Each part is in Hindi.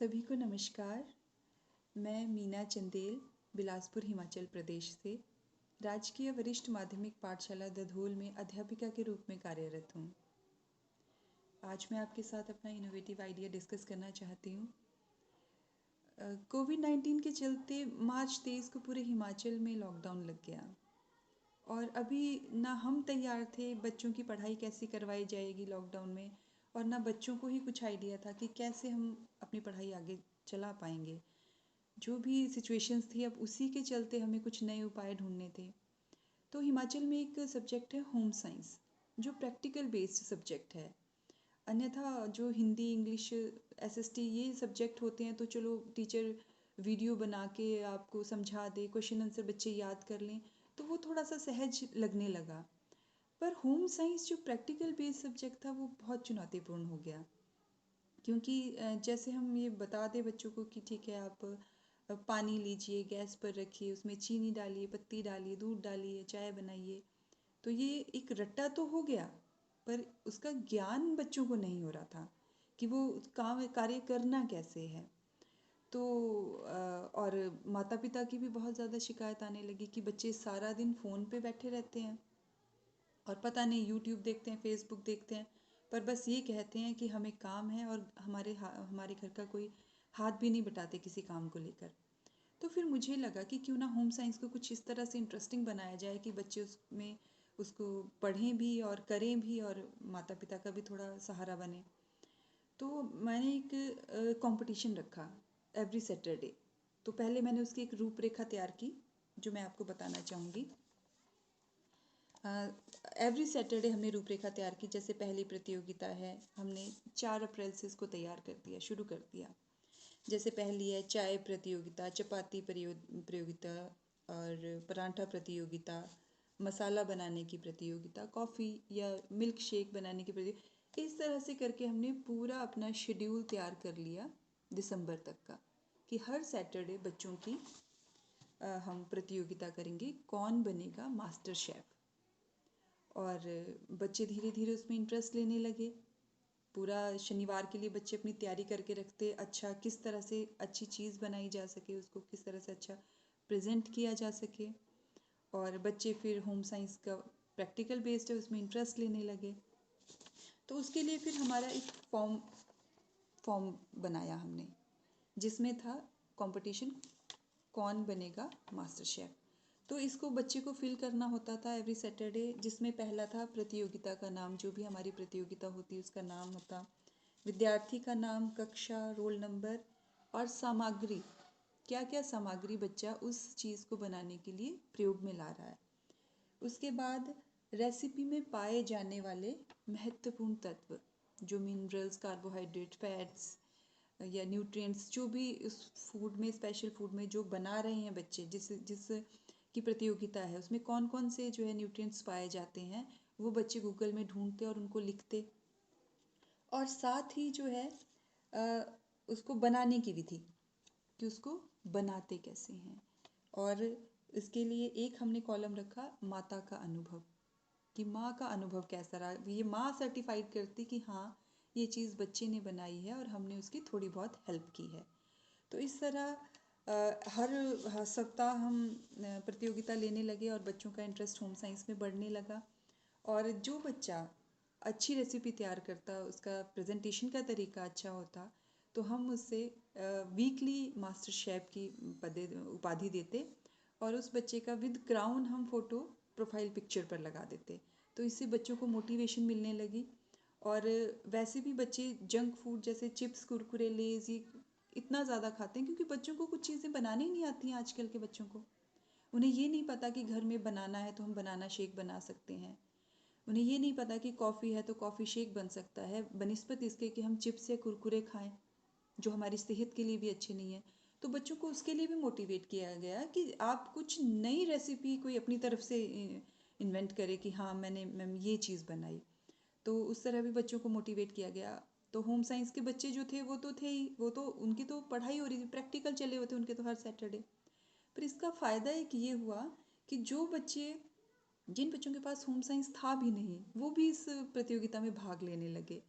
सभी को नमस्कार। मैं मीना चंदेल बिलासपुर हिमाचल प्रदेश से राजकीय वरिष्ठ माध्यमिक पाठशाला दधोल में अध्यापिका के रूप में कार्यरत हूँ। आज मैं आपके साथ अपना इनोवेटिव आइडिया डिस्कस करना चाहती हूँ। कोविड-19 के चलते मार्च 23 को पूरे हिमाचल में लॉकडाउन लग गया और अभी ना हम तैयार थे बच्चों की पढ़ाई कैसे करवाई जाएगी लॉकडाउन में, और ना बच्चों को ही कुछ आइडिया था कि कैसे हम अपनी पढ़ाई आगे चला पाएंगे। जो भी सिचुएशंस थी, अब उसी के चलते हमें कुछ नए उपाय ढूंढने थे। तो हिमाचल में एक सब्जेक्ट है होम साइंस, जो प्रैक्टिकल बेस्ड सब्जेक्ट है। अन्यथा जो हिंदी, इंग्लिश, एसएसटी ये सब्जेक्ट होते हैं तो चलो टीचर वीडियो बना के आपको समझा दे, क्वेश्चन आंसर बच्चे याद कर लें, तो वो थोड़ा सा सहज लगने लगा। पर होम साइंस जो प्रैक्टिकल बेस्ड सब्जेक्ट था वो बहुत चुनौतीपूर्ण हो गया, क्योंकि जैसे हम ये बता दें बच्चों को कि ठीक है, आप पानी लीजिए, गैस पर रखिए, उसमें चीनी डालिए, पत्ती डालिए, दूध डालिए, चाय बनाइए, तो ये एक रट्टा तो हो गया, पर उसका ज्ञान बच्चों को नहीं हो रहा था कि वो काम कार्य करना कैसे है। तो और माता पिता की भी बहुत ज़्यादा शिकायत आने लगी कि बच्चे सारा दिन फ़ोन पे बैठे रहते हैं और पता नहीं यूट्यूब देखते हैं, फेसबुक देखते हैं, पर बस ये कहते हैं कि हमें काम है, और हमारे घर का कोई हाथ भी नहीं बटाते किसी काम को लेकर। तो फिर मुझे लगा कि क्यों ना होम साइंस को कुछ इस तरह से इंटरेस्टिंग बनाया जाए कि बच्चे उसमें उसको पढ़ें भी और करें भी, और माता पिता का भी थोड़ा सहारा बने। तो मैंने एक कंपटीशन रखा एवरी सैटरडे। तो पहले मैंने उसकी एक रूपरेखा तैयार की जो मैं आपको बताना चाहूँगी। एवरी सैटरडे हमने रूपरेखा तैयार की। जैसे पहली प्रतियोगिता है, हमने 4 अप्रैल से इसको तैयार कर दिया, शुरू कर दिया। जैसे पहली है चाय प्रतियोगिता, चपाती प्रतियोगिता और पराठा प्रतियोगिता, मसाला बनाने की प्रतियोगिता, कॉफ़ी या मिल्क शेक बनाने की प्रतियोगिता। इस तरह से करके हमने पूरा अपना शेड्यूल तैयार कर लिया दिसंबर तक का, कि हर सैटरडे बच्चों की हम प्रतियोगिता करेंगे, कौन बनेगा मास्टर शेफ़। और बच्चे धीरे धीरे उसमें इंटरेस्ट लेने लगे। पूरा शनिवार के लिए बच्चे अपनी तैयारी करके रखते, अच्छा किस तरह से अच्छी चीज़ बनाई जा सके, उसको किस तरह से अच्छा प्रेजेंट किया जा सके। और बच्चे फिर होम साइंस का प्रैक्टिकल बेस्ड है उसमें इंटरेस्ट लेने लगे। तो उसके लिए फिर हमारा एक फॉर्म बनाया हमने, जिसमें था कंपटीशन कौन बनेगा मास्टर शेफ़। तो इसको बच्चे को फिल करना होता था एवरी सैटरडे, जिसमें पहला था प्रतियोगिता का नाम, जो भी हमारी प्रतियोगिता होती उसका नाम होता, विद्यार्थी का नाम, कक्षा, रोल नंबर और सामग्री, क्या क्या सामग्री बच्चा उस चीज़ को बनाने के लिए प्रयोग में ला रहा है। उसके बाद रेसिपी में पाए जाने वाले महत्वपूर्ण तत्व, जो मिनरल्स, कार्बोहाइड्रेट, फैट्स या न्यूट्रिएंट्स, जो भी उस फूड में, स्पेशल फूड में जो बना रहे हैं बच्चे, जिस जिस की प्रतियोगिता है, उसमें कौन कौन से जो है न्यूट्रिएंट्स पाए जाते हैं, वो बच्चे गूगल में ढूंढते और उनको लिखते। और साथ ही जो है उसको बनाने की विधि, कि उसको बनाते कैसे हैं। और इसके लिए एक हमने कॉलम रखा माता का अनुभव, कि माँ का अनुभव कैसा रहा, ये माँ सर्टिफाइड करती कि हाँ ये चीज़ बच्चे ने बनाई है और हमने उसकी थोड़ी बहुत हेल्प की है। तो इस तरह हर सप्ताह हम प्रतियोगिता लेने लगे और बच्चों का इंटरेस्ट होम साइंस में बढ़ने लगा। और जो बच्चा अच्छी रेसिपी तैयार करता, उसका प्रेजेंटेशन का तरीका अच्छा होता, तो हम उससे वीकली मास्टर शेफ़ की उपाधि देते, और उस बच्चे का विद क्राउन हम फ़ोटो प्रोफाइल पिक्चर पर लगा देते। तो इससे बच्चों को मोटिवेशन मिलने लगी। और वैसे भी बच्चे जंक फूड जैसे चिप्स, कुरकुरे, लेज़ ये इतना ज़्यादा खाते हैं, क्योंकि बच्चों को कुछ चीज़ें बनानी ही नहीं आती हैं आजकल के बच्चों को। उन्हें ये नहीं पता कि घर में बनाना है तो हम बनाना शेक बना सकते हैं। उन्हें ये नहीं पता कि कॉफ़ी है तो कॉफ़ी शेक बन सकता है, बनिस्बत इसके कि हम चिप्स या कुरकुरे खाएं, जो हमारी सेहत के लिए भी अच्छे नहीं है। तो बच्चों को उसके लिए भी मोटिवेट किया गया कि आप कुछ नई रेसिपी कोई अपनी तरफ से इन्वेंट करें, कि हाँ मैं ये चीज़ बनाई। तो उस तरह भी बच्चों को मोटिवेट किया गया। तो होम साइंस के बच्चे जो थे वो तो थे ही, वो तो उनकी तो पढ़ाई हो रही थी, प्रैक्टिकल चले होते उनके तो हर सैटरडे। पर इसका फ़ायदा एक ये हुआ कि जो बच्चे, जिन बच्चों के पास होम साइंस था भी नहीं, वो भी इस प्रतियोगिता में भाग लेने लगे।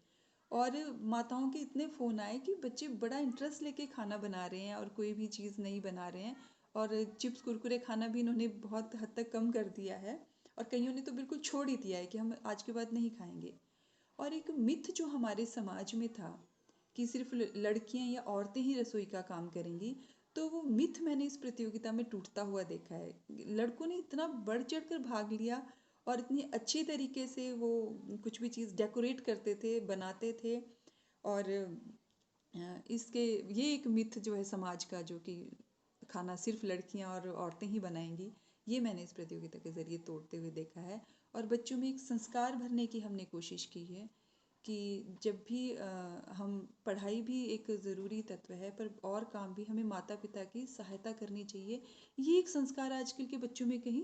और माताओं के इतने फ़ोन आए कि बच्चे बड़ा इंटरेस्ट लेके खाना बना रहे हैं और कोई भी चीज़ नहीं बना रहे हैं, और चिप्स कुरकुरे खाना भी इन्होंने बहुत हद तक कम कर दिया है, और कईयों ने तो बिल्कुल छोड़ ही दिया है कि हम आज के बाद नहीं खाएंगे। और एक मिथ जो हमारे समाज में था कि सिर्फ लड़कियां या औरतें ही रसोई का काम करेंगी, तो वो मिथ मैंने इस प्रतियोगिता में टूटता हुआ देखा है। लड़कों ने इतना बढ़ चढ़ कर भाग लिया और इतनी अच्छी तरीके से वो कुछ भी चीज़ डेकोरेट करते थे, बनाते थे। और इसके ये एक मिथ जो है समाज का, जो कि खाना सिर्फ लड़कियां और औरतें ही बनाएंगी, ये मैंने इस प्रतियोगिता के ज़रिए तोड़ते हुए देखा है। और बच्चों में एक संस्कार भरने की हमने कोशिश की है कि जब भी हम पढ़ाई भी एक ज़रूरी तत्व है, पर और काम भी हमें माता पिता की सहायता करनी चाहिए। ये एक संस्कार आजकल के बच्चों में कहीं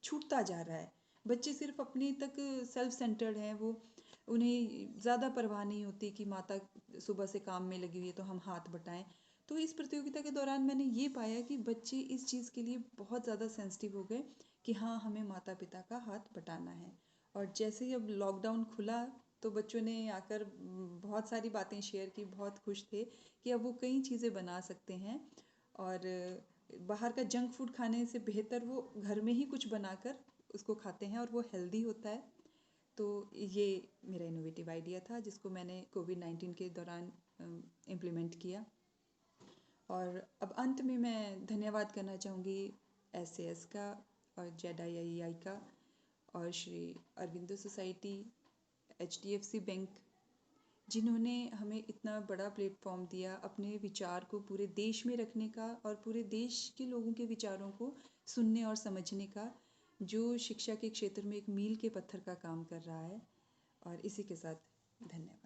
छूटता जा रहा है। बच्चे सिर्फ अपने तक सेल्फ सेंटर्ड हैं, वो उन्हें ज़्यादा परवाह नहीं होती कि माता सुबह से काम में लगी हुई है तो हम हाथ बटाएं। तो इस प्रतियोगिता के दौरान मैंने ये पाया कि बच्चे इस चीज़ के लिए बहुत ज़्यादा सेंसिटिव हो गए कि हाँ, हमें माता पिता का हाथ बटाना है। और जैसे ही अब लॉकडाउन खुला तो बच्चों ने आकर बहुत सारी बातें शेयर की, बहुत खुश थे कि अब वो कई चीज़ें बना सकते हैं, और बाहर का जंक फूड खाने से बेहतर वो घर में ही कुछ बनाकर उसको खाते हैं और वो हेल्दी होता है। तो ये मेरा इनोवेटिव आइडिया था जिसको मैंने कोविड-19 के दौरान इम्प्लीमेंट किया। और अब अंत में मैं धन्यवाद करना चाहूँगी SAS का और ZIII का और Shri Aurobindo society, HDFC bank, जिन्होंने हमें इतना बड़ा प्लेटफॉर्म दिया अपने विचार को पूरे देश में रखने का और पूरे देश के लोगों के विचारों को सुनने और समझने का, जो शिक्षा के क्षेत्र में एक मील के पत्थर का काम कर रहा है। और इसी के साथ धन्यवाद।